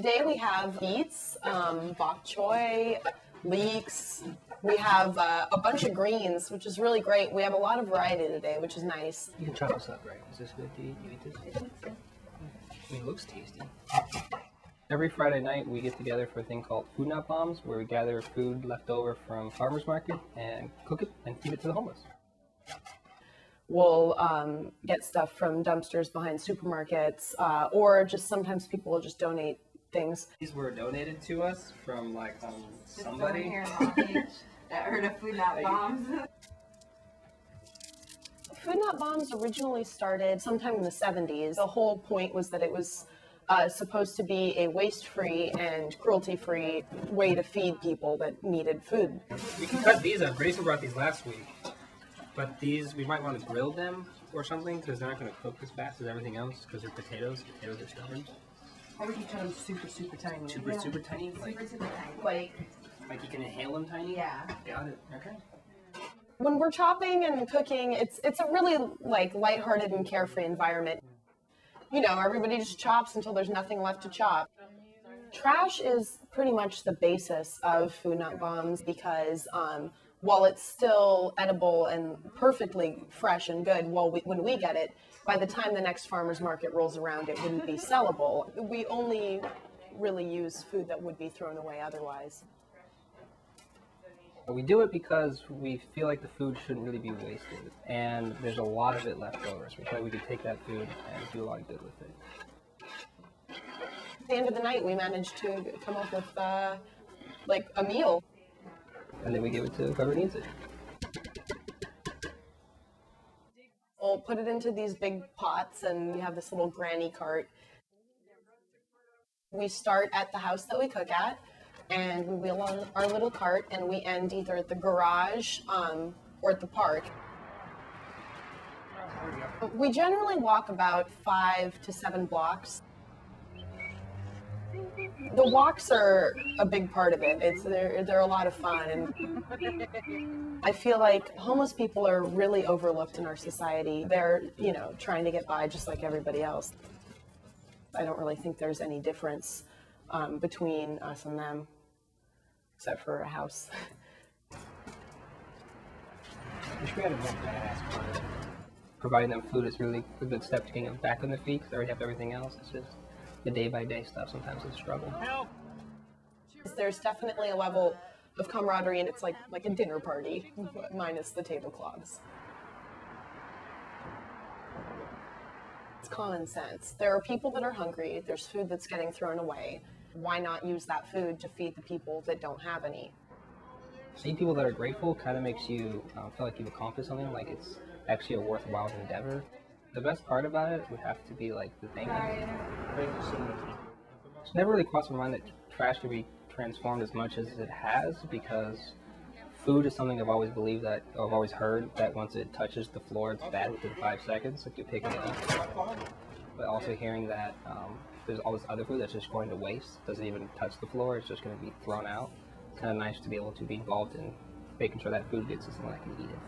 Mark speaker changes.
Speaker 1: today we have beets, bok choy, leeks. We have a bunch of greens, which is really great. We have a lot of variety today, which is nice.
Speaker 2: You can chop this up, right? Is this good to eat? You eat this? I mean, it looks tasty. Every Friday night, we get together for a thing called Food Not Bombs, where we gather food left over from farmers market and cook it and feed it to the homeless.
Speaker 1: We'll get stuff from dumpsters behind supermarkets, or just sometimes people will just donate things.
Speaker 2: These were donated to us from somebody
Speaker 3: here in Long Beach that heard of Food Not Bombs.
Speaker 1: Food Not Bombs originally started sometime in the 70s. The whole point was that it was supposed to be a waste-free and cruelty-free way to feed people that needed food.
Speaker 2: We can cut these up. Grayson brought these last week. But these, we might want to grill them or something because they're not going to cook as fast as everything else because they're potatoes. Potatoes are stubborn.
Speaker 1: Or we can cut them super, super tiny.
Speaker 2: Super tiny?
Speaker 3: Super tiny.
Speaker 1: Like
Speaker 2: you can inhale them tiny?
Speaker 3: Yeah.
Speaker 2: Got it. Okay.
Speaker 1: When we're chopping and cooking, it's a really lighthearted and carefree environment. You know, everybody just chops until there's nothing left to chop. Trash is pretty much the basis of Food Not Bombs because while it's still edible and perfectly fresh and good, when we get it, by the time the next farmer's market rolls around, it wouldn't be sellable. We only really use food that would be thrown away otherwise.
Speaker 2: We do it because we feel like the food shouldn't really be wasted, and there's a lot of it left over, so we feel like we could take that food and do a lot of good with it.
Speaker 1: At the end of the night, we managed to come up with a meal.
Speaker 2: And then we give it to whoever needs it.
Speaker 1: We'll put it into these big pots, and we have this little granny cart. We start at the house that we cook at, and we wheel on our little cart, and we end either at the garage or at the park. We generally walk about 5 to 7 blocks. The walks are a big part of it. They're a lot of fun, and I feel like homeless people are really overlooked in our society. They're, trying to get by just like everybody else. I don't really think there's any difference between us and them, except for a house.
Speaker 2: We had a more badass part of it. Providing them food is really a good step to getting them back on their feet because they already have everything else. It's just the day-by-day stuff sometimes is a struggle.
Speaker 1: There's definitely a level of camaraderie, and it's like a dinner party, minus the tablecloths. It's common sense. There are people that are hungry. There's food that's getting thrown away. Why not use that food to feed the people that don't have any?
Speaker 2: Seeing people that are grateful kind of makes you feel like you've accomplished something, like it's actually a worthwhile endeavor. The best part about it would have to be the thank you. It's never really crossed my mind that trash could be transformed as much as it has, because food is something I've always believed that, or I've always heard that once it touches the floor, it's bad within 5 seconds, like you're picking it up. But also hearing that there's all this other food that's just going to waste, doesn't even touch the floor, it's just going to be thrown out. It's kind of nice to be able to be involved in making sure that food gets to someone that can eat it.